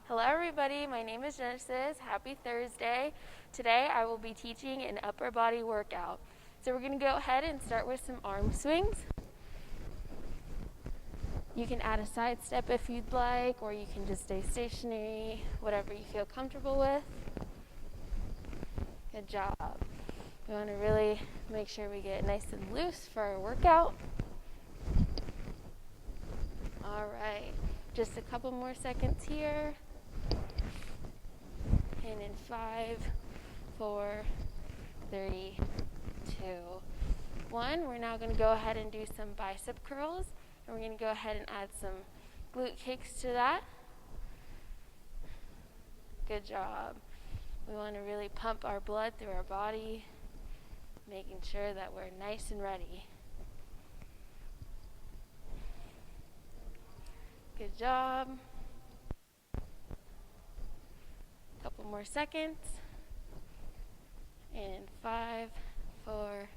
Hello everybody, my name is Genesis. Happy Thursday. Today I will be teaching an upper body workout. So we're going to go ahead and start with some arm swings. You can add a side step if you'd like, or you can just stay stationary, whatever you feel comfortable with. Good job. We want to really make sure we get nice and loose for our workout. All right, just a couple more seconds here. And in 5, 4, 3, 2, 1, we're now going to go ahead and do some bicep curls. And we're going to go ahead and add some glute kicks to that. Good job. We want to really pump our blood through our body, making sure that we're nice and ready. Good job. Couple more seconds. And 5, 4,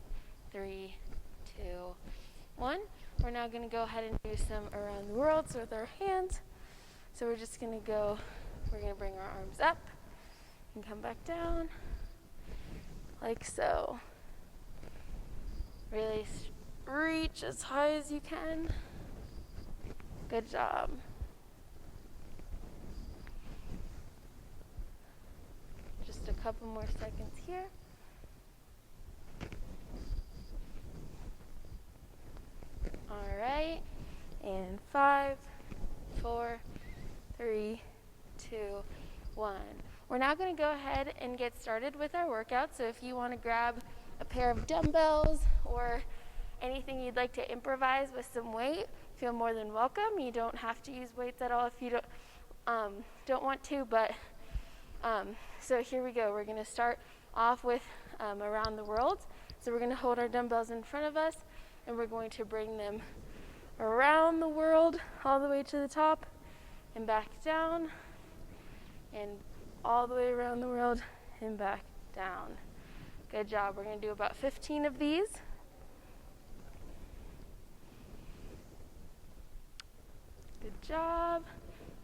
3, 2, 1. We're now going to go ahead and do some around the world with our hands. So we're just going to we're going to bring our arms up and come back down like so. Really reach as high as you can. Good job. Just a couple more seconds here. All right, and 5, 4, 3, 2, 1. We're now going to go ahead and get started with our workout. So if you want to grab a pair of dumbbells or anything you'd like to improvise with some weight, feel more than welcome. You don't have to use weights at all if you don't want to, but so here we go. We're going to start off with around the world. So we're going to hold our dumbbells in front of us, and we're going to bring them around the world all the way to the top and back down, and all the way around the world and back down. Good job. We're going to do about 15 of these. Good job.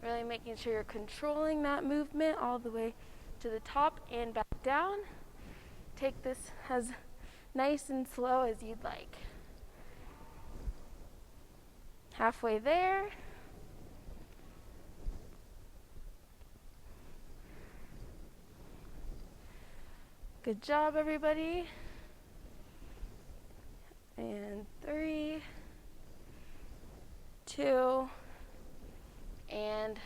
Really making sure you're controlling that movement all the way to the top and back down. Take this as nice and slow as you'd like. Halfway there. Good job, everybody. And 3, 2, and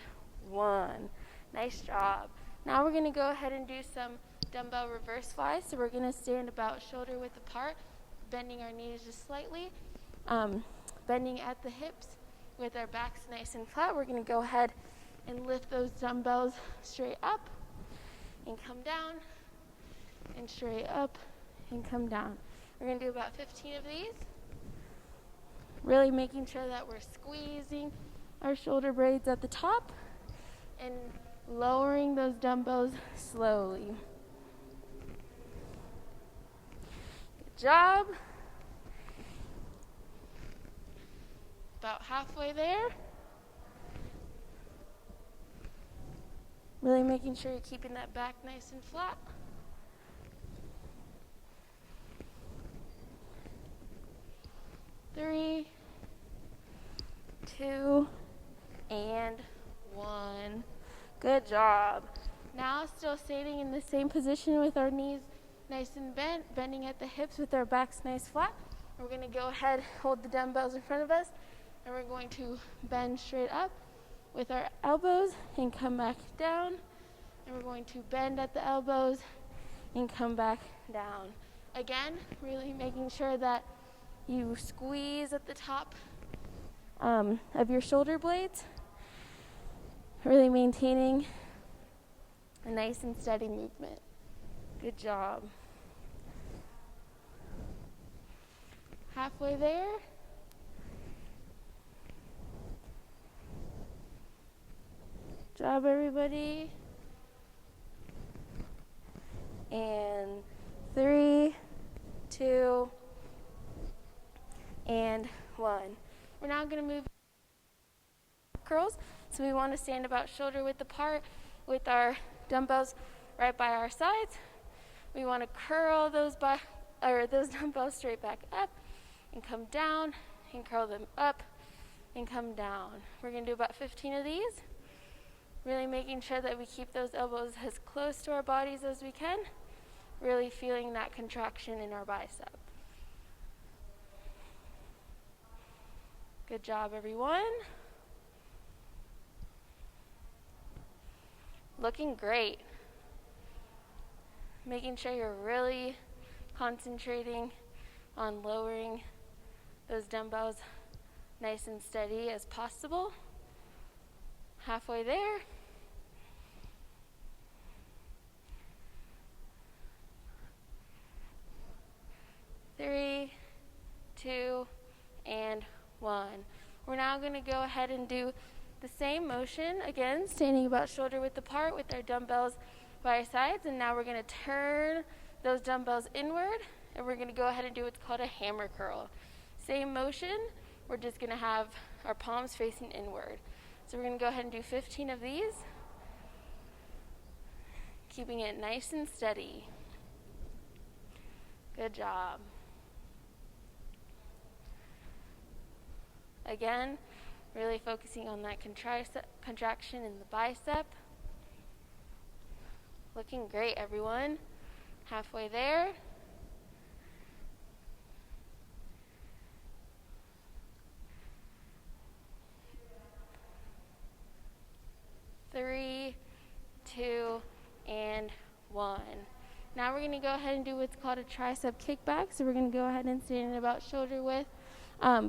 1. Nice job. Now we're going to go ahead and do some dumbbell reverse flies. So we're going to stand about shoulder width apart, bending our knees just slightly, bending at the hips with our backs nice and flat. We're going to go ahead and lift those dumbbells straight up and come down, and straight up and come down. We're going to do about 15 of these. Really making sure that we're squeezing our shoulder blades at the top and lowering those dumbbells slowly. Good job. About halfway there. Really making sure you're keeping that back nice and flat. Three, 2, and 1. Good job. Now still standing in the same position with our knees nice and bent, bending at the hips with our backs nice flat. We're going to go ahead, hold the dumbbells in front of us, and we're going to bend straight up with our elbows and come back down. And we're going to bend at the elbows and come back down. Again, really making sure that you squeeze at the top of your shoulder blades, really maintaining a nice and steady movement. Good job. Halfway there. Good job, everybody. And 3, 2, and 1. We're now going to move curls. So we want to stand about shoulder width apart with our dumbbells right by our sides. We want to curl those dumbbells straight back up and come down and curl them up and come down. We're going to do about 15 of these. Really making sure that we keep those elbows as close to our bodies as we can. Really feeling that contraction in our bicep. Good job, everyone. Looking great. Making sure you're really concentrating on lowering those dumbbells nice and steady as possible. Halfway there. 3, 2, and 1. We're now going to go ahead and do the same motion again, standing about shoulder width apart with our dumbbells by our sides, and now we're going to turn those dumbbells inward, and we're going to go ahead and do what's called a hammer curl. Same motion, we're just going to have our palms facing inward. So we're going to go ahead and do 15 of these, keeping it nice and steady. Good job. Again, really focusing on that contraction in the bicep. Looking great, everyone. Halfway there. 3, 2, and 1. Now we're going to go ahead and do what's called a tricep kickback. So we're going to go ahead and stand in about shoulder width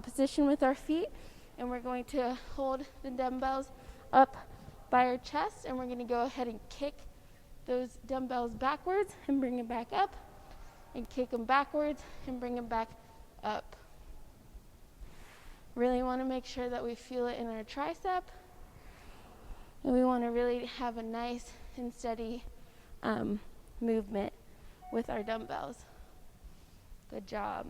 position with our feet, and we're going to hold the dumbbells up by our chest, and we're going to go ahead and kick those dumbbells backwards and bring them back up, and kick them backwards and bring them back up. Really want to make sure that we feel it in our tricep, and we want to really have a nice and steady movement with our dumbbells. Good job.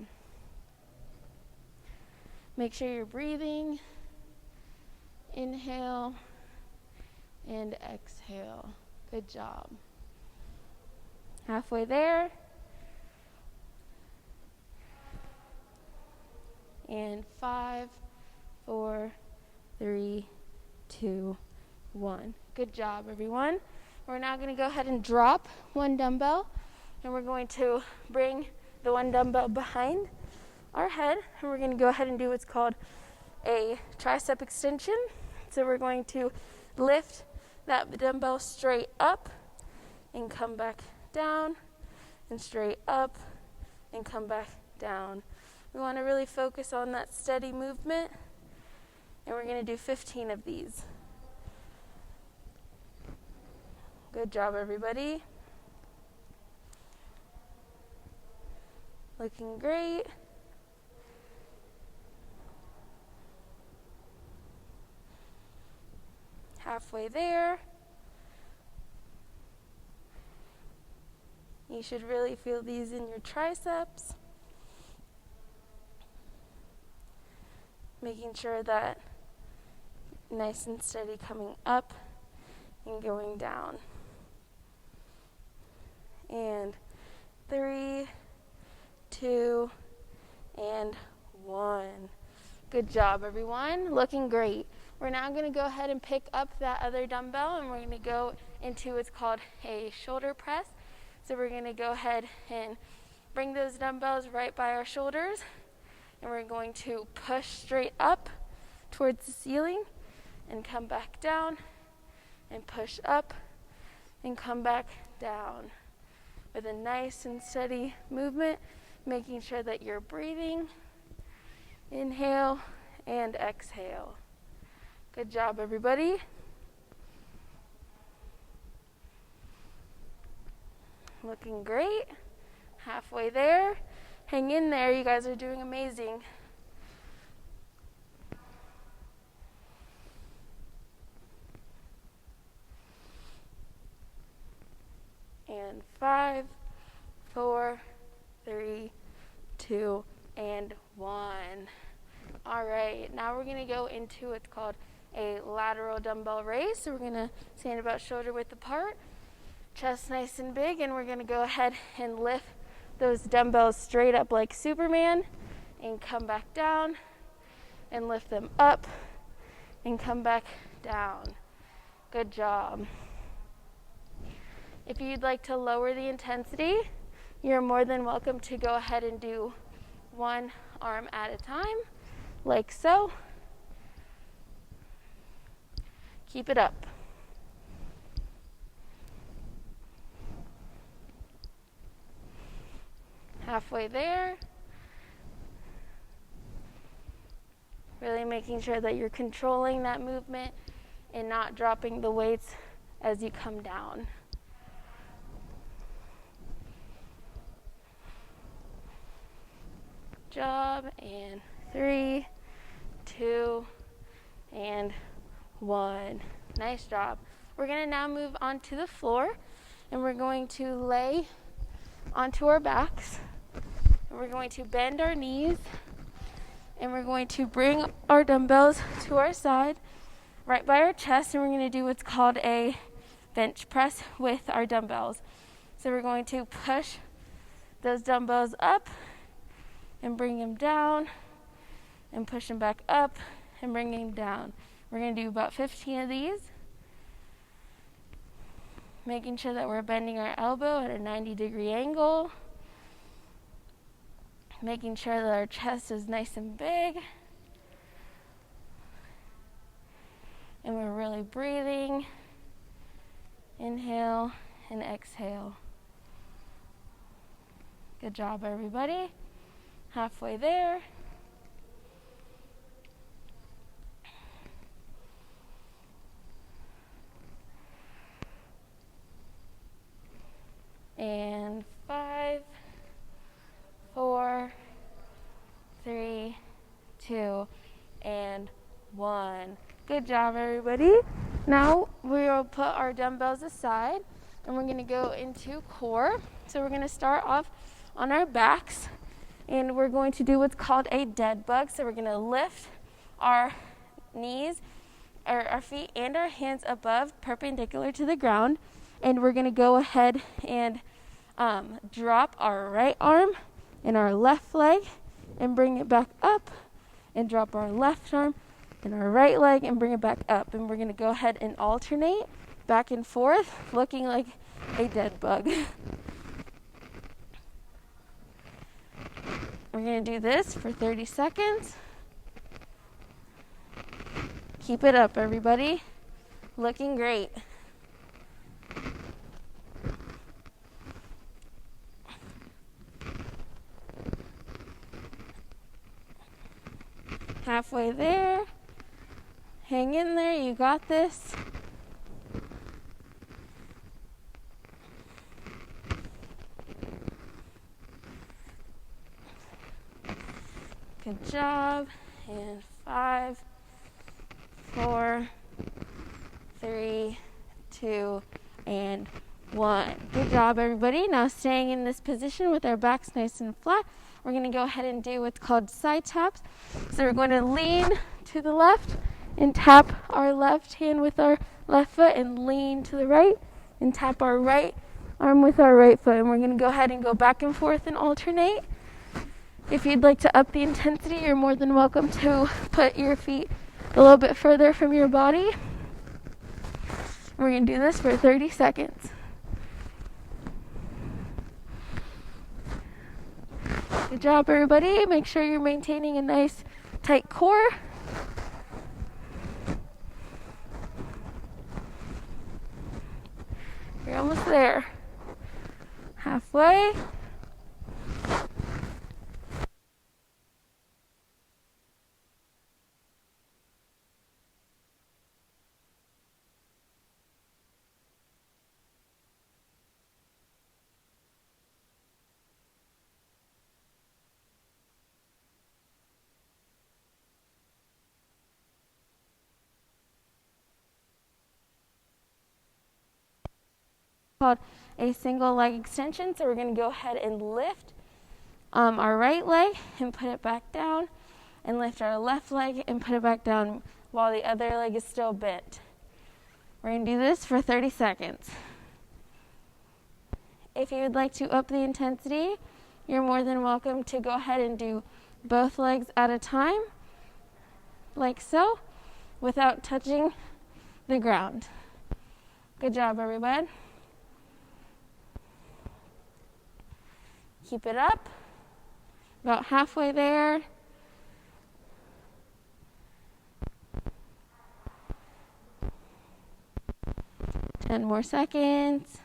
Make sure you're breathing. Inhale and exhale. Good job. Halfway there. And 5, 4, 3, 2, 1. Good job, everyone. We're now going to go ahead and drop one dumbbell, and we're going to bring the one dumbbell behind our head, and we're going to go ahead and do what's called a tricep extension. So we're going to lift that dumbbell straight up and come back down, and straight up and come back down. We want to really focus on that steady movement, and we're going to do 15 of these. Good job, everybody. Looking great. Halfway there. You should really feel these in your triceps. Making sure that nice and steady coming up and going down. And 3, 2, and 1. Good job, everyone. Looking great. We're now going to go ahead and pick up that other dumbbell, and we're going to go into what's called a shoulder press. So we're going to go ahead and bring those dumbbells right by our shoulders, and we're going to push straight up towards the ceiling and come back down and push up and come back down with a nice and steady movement, making sure that you're breathing. Inhale and exhale. Good job, everybody. Looking great. Halfway there. Hang in there. You guys are doing amazing. And 5, 4, 3, 2, and 1. All right, now we're going to go into what's called a lateral dumbbell raise. So we're going to stand about shoulder width apart, chest nice and big, and we're going to go ahead and lift those dumbbells straight up like Superman and come back down and lift them up and come back down. Good job. If you'd like to lower the intensity, you're more than welcome to go ahead and do one arm at a time, like so. Keep it up. Halfway there. Really making sure that you're controlling that movement and not dropping the weights as you come down. Good job. And 3, 2, and 1. Nice job. We're going to now move onto the floor, and we're going to lay onto our backs, and we're going to bend our knees, and we're going to bring our dumbbells to our side right by our chest, and we're going to do what's called a bench press with our dumbbells. So we're going to push those dumbbells up and bring them down and push them back up and bring them down. We're going to do about 15 of these, making sure that we're bending our elbow at a 90-degree angle, making sure that our chest is nice and big, and we're really breathing. Inhale and exhale. Good job, everybody. Halfway there. And 5, 4, 3, 2, and 1. Good job, everybody. Now we'll put our dumbbells aside, and we're going to go into core. So we're going to start off on our backs, and we're going to do what's called a dead bug. So we're going to lift our knees, or our feet and our hands above, perpendicular to the ground, and we're going to go ahead and drop our right arm and our left leg and bring it back up, and drop our left arm and our right leg and bring it back up. And we're going to go ahead and alternate back and forth, looking like a dead bug. We're going to do this for 30 seconds. Keep it up, everybody. Looking great. Halfway there. Hang in there, you got this. Good job. And 5, 4, 3, 2, and 1. Good job, everybody. Now staying in this position with our backs nice and flat, we're going to go ahead and do what's called side taps. So we're going to lean to the left and tap our left hand with our left foot, and lean to the right and tap our right arm with our right foot. And we're going to go ahead and go back and forth and alternate. If you'd like to up the intensity, you're more than welcome to put your feet a little bit further from your body. We're going to do this for 30 seconds. Good job, everybody. Make sure you're maintaining a nice, tight core. You're almost there. Halfway. Called a single leg extension. So we're going to go ahead and lift our right leg and put it back down, and lift our left leg and put it back down. while the other leg is still bent. We're going to do this for 30 seconds. If you would like to up the intensity, you're more than welcome to go ahead and do both legs at a time, like so, without touching the ground. Good job, everyone. Keep it up. About halfway there. Ten more seconds.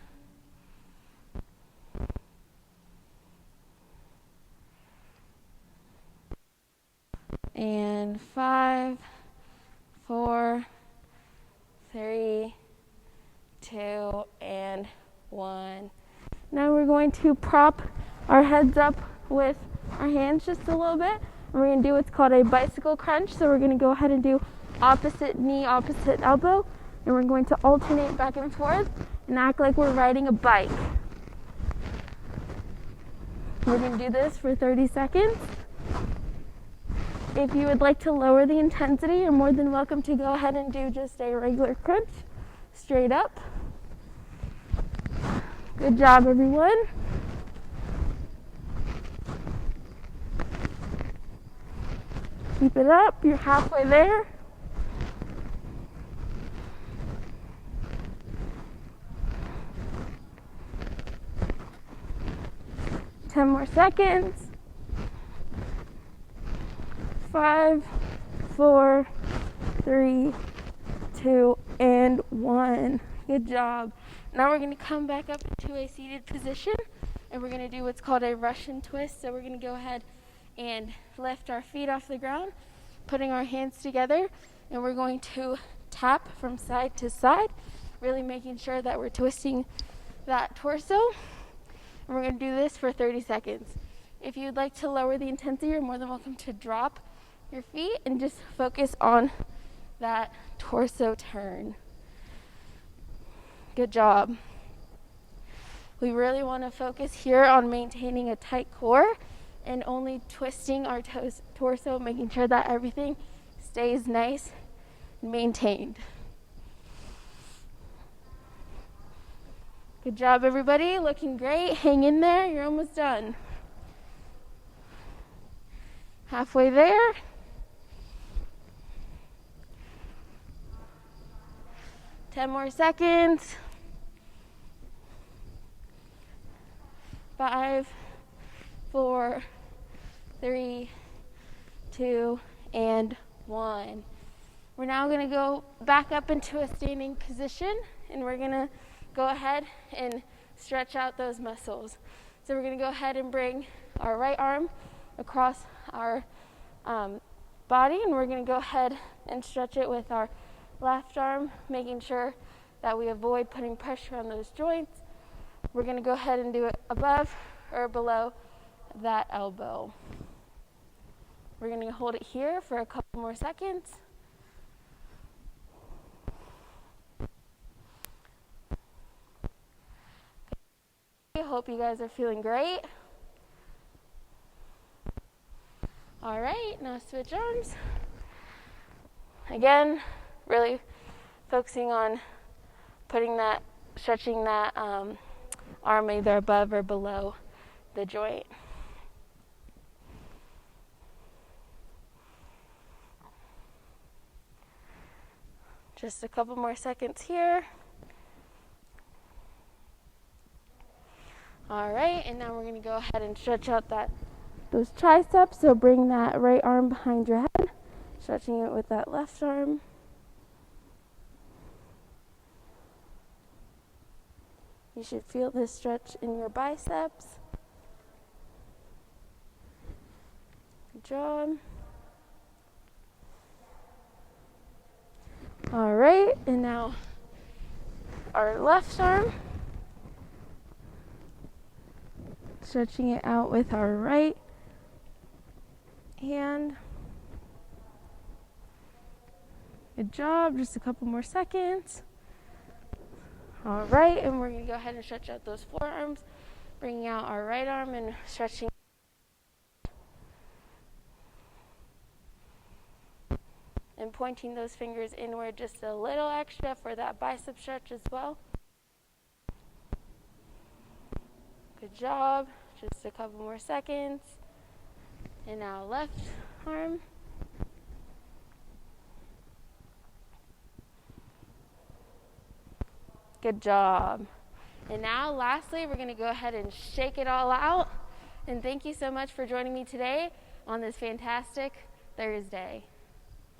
And 5, 4, 3, 2, and 1. Now we're going to prop our heads up with our hands just a little bit. And we're going to do what's called a bicycle crunch. So we're going to go ahead and do opposite knee, opposite elbow. And we're going to alternate back and forth and act like we're riding a bike. We're going to do this for 30 seconds. If you would like to lower the intensity, you're more than welcome to go ahead and do just a regular crunch, straight up. Good job, everyone. Keep it up. You're halfway there. Ten more seconds. 5, 4, 3, 2, and 1. Good job. Now we're going to come back up into a seated position, and we're going to do what's called a Russian twist. So we're going to go ahead and lift our feet off the ground, putting our hands together, and we're going to tap from side to side, really making sure that we're twisting that torso. And we're going to do this for 30 seconds. If you'd like to lower the intensity, you're more than welcome to drop your feet and just focus on that torso turn. Good job. We really want to focus here on maintaining a tight core and only twisting our torso, making sure that everything stays nice and maintained. Good job, everybody. Looking great. Hang in there. You're almost done. Halfway there. Ten more seconds. 5, 4, 3, 2, and 1. We're now going to go back up into a standing position, and we're going to go ahead and stretch out those muscles. So we're going to go ahead and bring our right arm across our body, and we're going to go ahead and stretch it with our left arm, making sure that we avoid putting pressure on those joints. We're going to go ahead and do it above or below that elbow. We're going to hold it here for a couple more seconds. I hope you guys are feeling great. All right, now switch arms. Again, really focusing on stretching that arm either above or below the joint. Just a couple more seconds here. All right, and now we're going to go ahead and stretch out those triceps. So bring that right arm behind your head, stretching it with that left arm. You should feel this stretch in your biceps. Good job. All right, and now our left arm. Stretching it out with our right hand. Good job. Just a couple more seconds. All right, and we're going to go ahead and stretch out those forearms, bringing out our right arm and stretching. And pointing those fingers inward just a little extra for that bicep stretch as well. Good job. Just a couple more seconds. And now left arm. Good job. And now lastly, we're going to go ahead and shake it all out. And thank you so much for joining me today on this fantastic Thursday.